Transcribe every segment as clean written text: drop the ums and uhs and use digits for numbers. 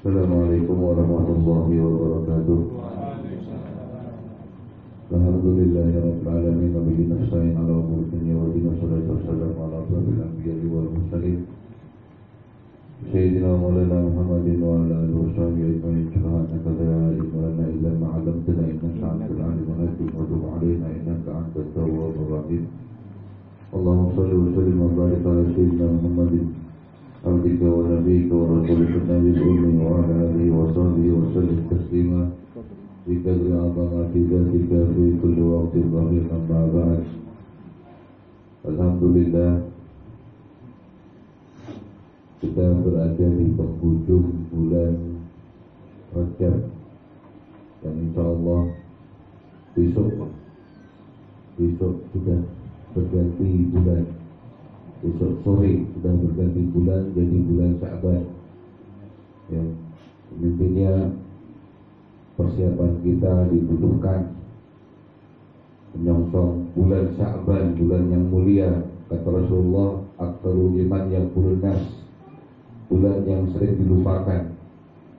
Assalamualaikum warahmatullahi wabarakatuh. Alhamdulillahirabbil alamin wa bihi nasta'in ala umuri dunya wa dini wassalatu wassalamu ala asyrofil anbiya'i wal mursalin sayyidina maulana Muhammadin wa ala alihi washabihi ajma'in. Subhanaka la ilma lana illa ma 'allamtana innaka antal alimul hakim wa tub 'alaina innaka antat tawwabur rahim. Allahumma shalli wa sallim wa barik ala sayyidina Muhammadin abdika wa nabiyyika wa rasulika nabiyil ummi wa ala alihi wa sahbihi wa sallim taslima bi qadri 'azamati dzatika fi kulli waqtin wa fi amma ba'd. Alhamdulillah, kita berada di penghujung bulan Rajab dan insyaallah besok sudah berganti bulan. Besok sore sudah berganti bulan jadi bulan Sya'ban. Ya, intinya persiapan kita dibutuhkan menyongsong bulan Sya'ban, bulan yang mulia. Kata Rasulullah, aktsarul liman yaqulun nas, bulan yang sering dilupakan.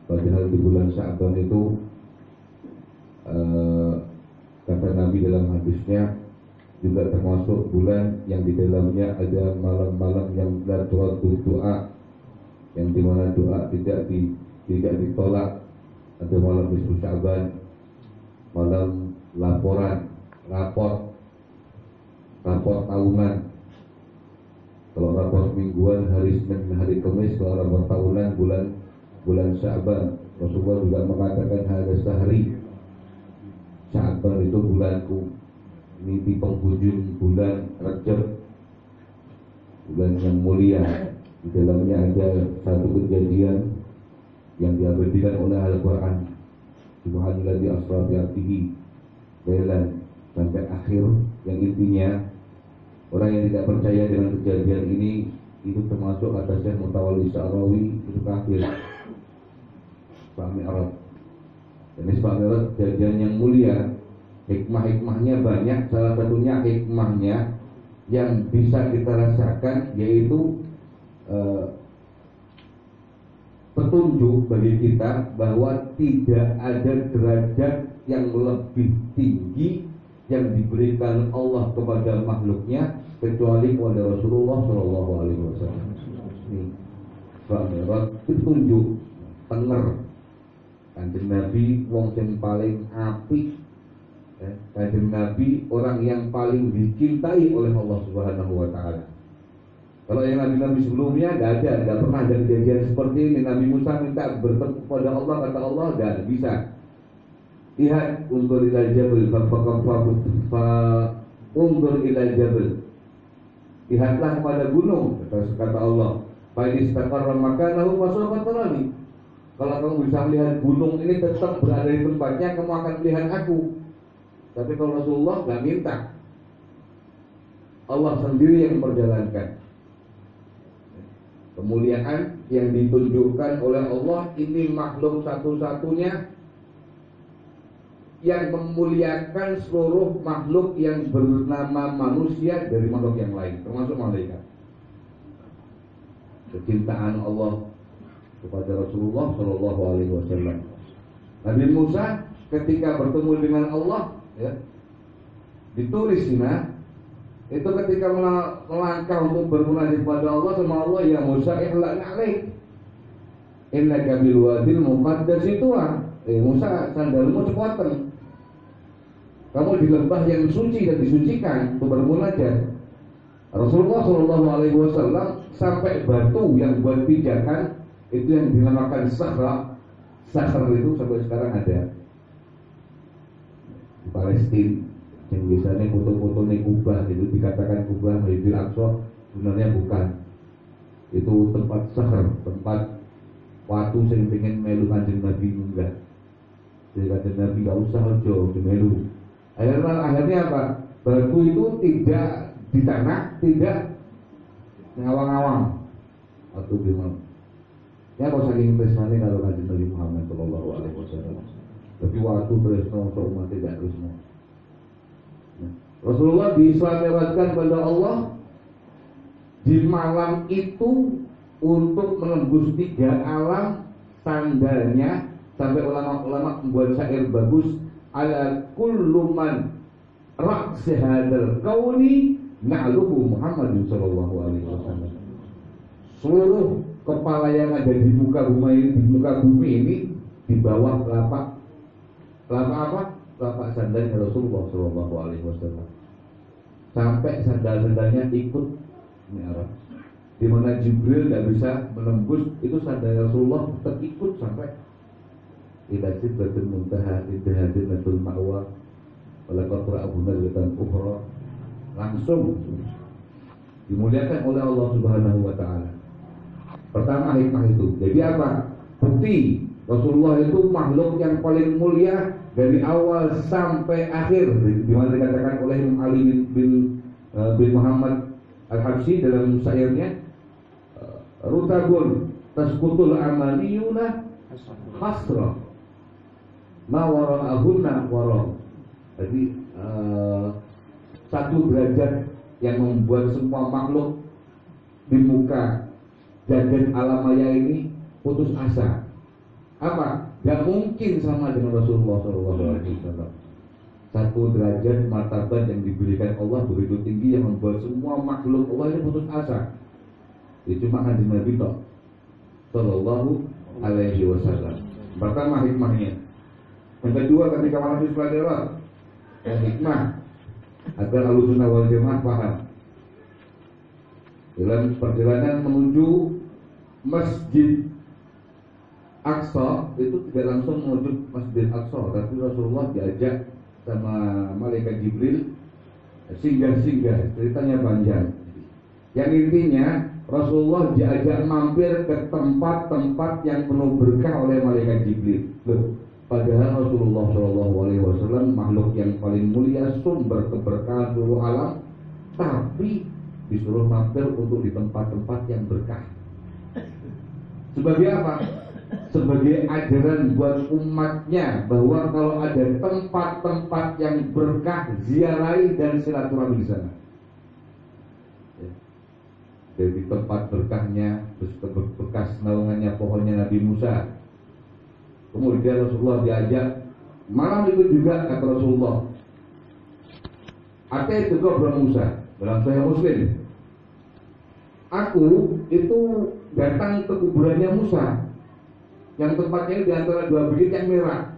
Padahal di bulan Sya'ban itu kata Nabi dalam hadisnya juga termasuk bulan yang di dalamnya ada malam-malam yang turaddu doa, yang dimana doa tidak ditolak. Ada malam nisfu Sya'ban, malam rapor tahunan. Kalau rapor mingguan hari Senin dan hari Kamis, kalau rapor tahunan bulan Sya'ban. Rasulullah juga mengatakan hadza syahri, Sya'ban itu bulanku. Ini di penghujung bulan Rajab, bulan yang mulia. Di dalamnya ada satu kejadian yang diabadikan oleh Al-Quran. Subhanalladzi asra bi 'abdihi lailan sampai akhir, yang intinya orang yang tidak percaya dengan kejadian ini itu termasuk kata Syekh Mutawalli Sya'rawi itu kafir. Isra Mi'raj. Dan Isra Mi'raj kejadian yang mulia. Hikmah-hikmahnya banyak. Salah satunya hikmahnya yang bisa kita rasakan yaitu petunjuk bagi kita bahwa tidak ada derajat yang lebih tinggi yang diberikan Allah kepada makhluknya kecuali kepada Rasulullah Shallallahu Alaihi Wasallam. Ini petunjuk tenger Kanjeng Nabi, wong yang paling apik. Kanjeng Nabi orang yang paling dicintai oleh Allah Subhanahu wa taala. Kalau yang nabi-nabi sebelumnya enggak pernah ada kejadian seperti ini. Nabi Musa minta bertemu kepada Allah, kata Allah enggak bisa. Lihat, undur ilal jabal undur ilal jabal. Lihatlah kepada gunung, kata Allah. Fa istaqarra makanahu fasawfa tarani. Kalau kamu bisa melihat gunung ini tetap berada di tempatnya, kamu akan melihat aku. Tapi kalau Rasulullah gak minta, Allah sendiri yang memperjalankan. Kemuliaan yang ditunjukkan oleh Allah ini makhluk satu-satunya yang memuliakan seluruh makhluk yang bernama manusia dari makhluk yang lain, termasuk malaikat. Kecintaan Allah kepada Rasulullah Shallallahu Alaihi Wasallam. Nabi Musa ketika bertemu dengan Allah, ya, ditulis itu ketika melangkah untuk bermunajat kepada Allah sama Allah, ya Musa ihla'na 'alaik innaka bil wadil muqaddas tuwa. Musa, sandalmu cepoten, kamu di lembah yang suci dan disucikan untuk bermunajat. Rasulullah Shallallahu Alaihi Wasallam sampai batu yang buat pijakan itu yang dinamakan Sakhra itu sampai sekarang ada di Palestina. Yang biasanya foto-foto nih Kubah itu dikatakan Kubah Masjidil Aqsa, sebenarnya bukan. Itu tempat sahar, tempat waktu yang pengen melu Kanjeng Nabi munggah. Jadi Kanjeng Nabi gak usah ojo melu. Akhirnya apa? Batu itu tidak di tanah, tidak ngawang-ngawang atau gimana? Ya kalau saking tresnane kalau Kanjeng Nabi Muhammad Shallallahu Alaihi Wasallam. Tapi waktu tresno untuk umat tidak tresno. Rasulullah diselamatkan kepada Allah di malam itu untuk menembus 3 alam sandalnya, sampai ulama-ulama membuat syair bagus, ala kullu man ra'si hadal kauni na'luhu Muhammadin sallallahu alaihi wasallam. Seluruh kepala yang ada di muka bumi ini di bawah telapak apa? Telapak sandalnya Rasulullah sallallahu alaihi wasallam. Sampai sandal-sandalnya ikut mi'raj. Di mana Jibril tidak bisa menembus, itu sandal Rasulullah tetap ikut sampai ila sidratil muntaha indaha jannatul ma'wa wala qatra abuna dan ukhra, langsung dimuliakan oleh Allah Subhanahu wa taala. Pertama hikmah itu. Jadi apa? Bukti Rasulullah itu makhluk yang paling mulia dari awal sampai akhir, di mana dikatakan oleh Imam Ali bin Muhammad Al-Habsyi dalam syairnya, rutabun tasqutul amaliyuna hasra ma wara'ahunna wara. Jadi satu derajat yang membuat semua makhluk di muka jagat alam maya ini putus asa. Apa? Gak mungkin sama dengan Rasulullah SAW. Satu derajat martabat yang diberikan Allah begitu tinggi yang membuat semua makhluk Allah ini putus asa. Itu cuma Nabi Nabi Sallallahu Alaihi Wasallam. Pertama hikmahnya. Yang kedua, ketika Nabi Sallallahu yang hikmah agar Ahlussunnah wal Jamaah paham dalam perjalanan menuju Masjid Aqsa, itu tidak langsung menuju Masjid Aqsa, tapi Rasulullah diajak sama malaikat Jibril singgah-singgah, ceritanya panjang. Yang intinya Rasulullah diajak mampir ke tempat-tempat yang penuh berkah oleh malaikat Jibril. Loh, padahal Rasulullah SAW makhluk yang paling mulia, sumber keberkahan seluruh alam, tapi disuruh mampir untuk di tempat-tempat yang berkah. Sebagai apa? Sebagai ajaran buat umatnya bahwa kalau ada tempat-tempat yang berkah, ziarahi dan silaturahmi di sana. Jadi tempat berkahnya, bekas naungannya pohonnya Nabi Musa. Kemudian Rasulullah diajak malam itu juga, kata Rasulullah, itu Qabr Musa dalam Sahih Muslim. Aku itu datang ke kuburannya Musa, yang tempatnya di antara dua bukit yang merah.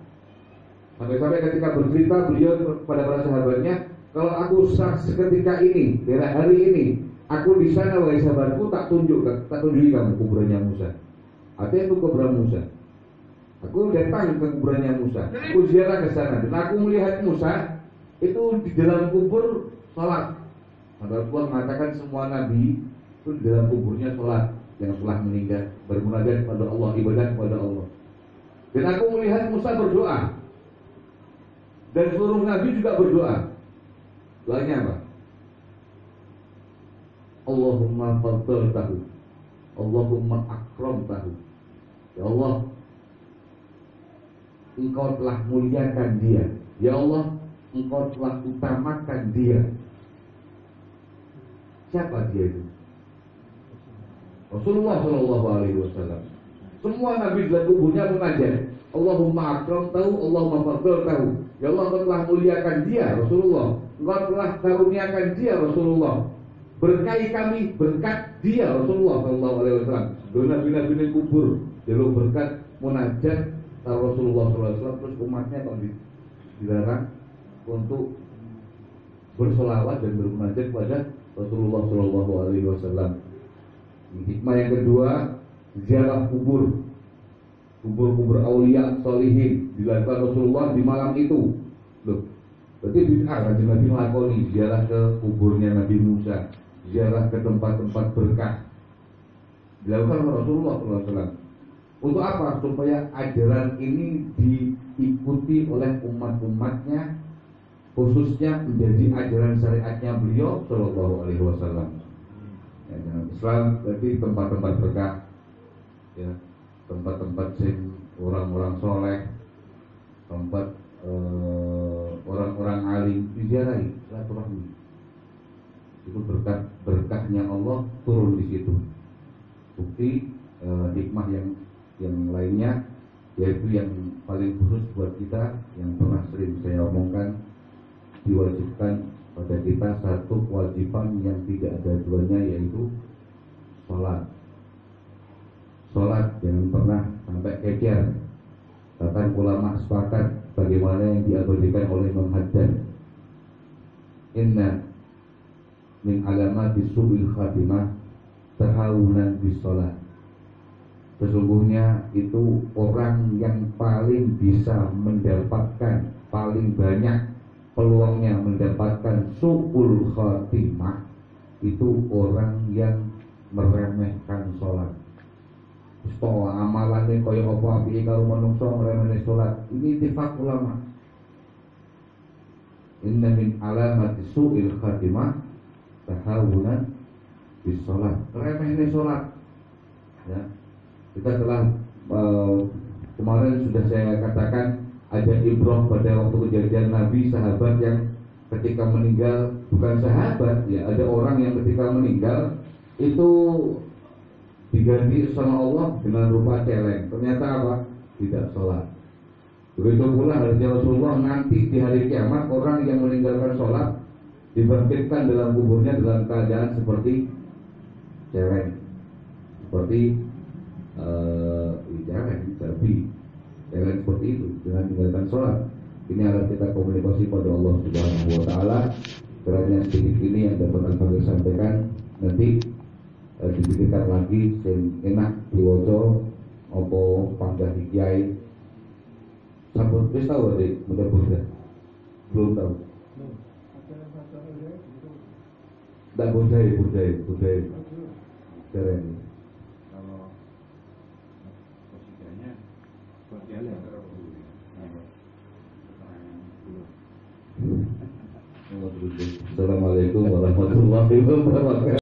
Sampai-sampai ketika bercerita beliau kepada para sahabatnya, kalau aku seketika ini, daerah hari ini, aku di sana wahai sahabatku, tak tunjuki kamu kuburannya Musa. Itu kuburan Musa. Aku datang ke kuburannya Musa, aku ziarah ke sana dan aku melihat Musa itu di dalam kubur sholat. Rasulullah mengatakan semua nabi itu di dalam kuburnya sholat, yang telah meninggal, bermunajat kepada Allah, ibadah kepada Allah. Dan aku melihat Musa berdoa, dan seluruh nabi juga berdoa. Doanya apa? Allahumma faddaltahu, Allahumma akramtahu. Ya Allah, Engkau telah muliakan dia. Ya Allah, Engkau telah utamakan dia. Siapa dia itu? Rasulullah Shallallahu Alaihi Wasallam. Semua nabi dalam kuburnya mengajar, Allahumma akramtahu, Allahumma faddaltahu. Ya Allah, Engkau telah muliakan dia, Rasulullah. Engkau telah karuniakan dia, Rasulullah. Berkahi kami berkat dia, Rasulullah Shallallahu Alaihi Wasallam. Lalu nabi-nabi ini kubur, jalur berkat munajat Rasulullah SAW. Terus umatnya kalau dilarang untuk bersolawat dan bermunajat kepada Rasulullah Shallallahu Alaihi Wasallam. Hikmah yang kedua, ziarah kubur aulia solihin dilakukan Rasulullah di malam itu. Loh, berarti bid'ah kan Nabi melakoni ziarah ke kuburnya Nabi Musa, ziarah ke tempat-tempat berkah dilakukan oleh Rasulullah SAW. Untuk apa? Supaya ajaran ini diikuti oleh umat-umatnya, khususnya menjadi ajaran syariatnya beliau Shallallahu Alaihi Wasallam. Ya, Islam berarti tempat-tempat berkah, ya, tempat-tempat sing orang-orang soleh, tempat orang-orang alim diziarahi, silaturahmi. Itu berkahnya Allah turun di situ. Bukti hikmah yang yang lainnya, yaitu yang paling khusus buat kita yang pernah sering saya omongkan, diwajibkan pada kita satu kewajiban yang tidak ada duanya, yaitu sholat. Sholat jangan pernah sampai kecer. Bahkan ulama sepakat bagaimana yang diabadikan oleh Imam Haddad, inna min alamati su'il khatimah tahawunan bis sholat. Sesungguhnya itu orang yang paling bisa mendapatkan, paling banyak peluangnya mendapatkan su'ul khatimah, itu orang yang meremehkan sholat. Isto amalannya kaya apa piye karo manungsa ngremehne sholat. Ini ittifaq ulama. Inna min alamati su'il khatimah tahawunan bis sholat. Remehne sholat. Ya. Kita telah kemarin sudah saya katakan ada ibrah pada waktu kejadian Nabi, sahabat yang ketika meninggal, bukan sahabat ya, ada orang yang ketika meninggal itu diganti sama Allah dengan rupa celeng. Ternyata apa? Tidak sholat. Begitu pula hadis Rasulullah, nanti di hari kiamat orang yang meninggalkan sholat dibangkitkan dalam kuburnya dalam keadaan seperti celeng, seperti celeng seperti itu dengan meninggalkan sholat. Ini adalah kita komunikasi pada Allah Subhanahu Wa Taala. Kiranya sedikit ini yang dapat kami sampaikan, nanti dipikirkan lagi sing enak diwaca apa panggah kiai. Sampun wis tahu Dik, mudah-mudahan belum tahu. Ndak budaya keren. Kalau posisinya berjalan. Assalamualaikum warahmatullahi wabarakatuh.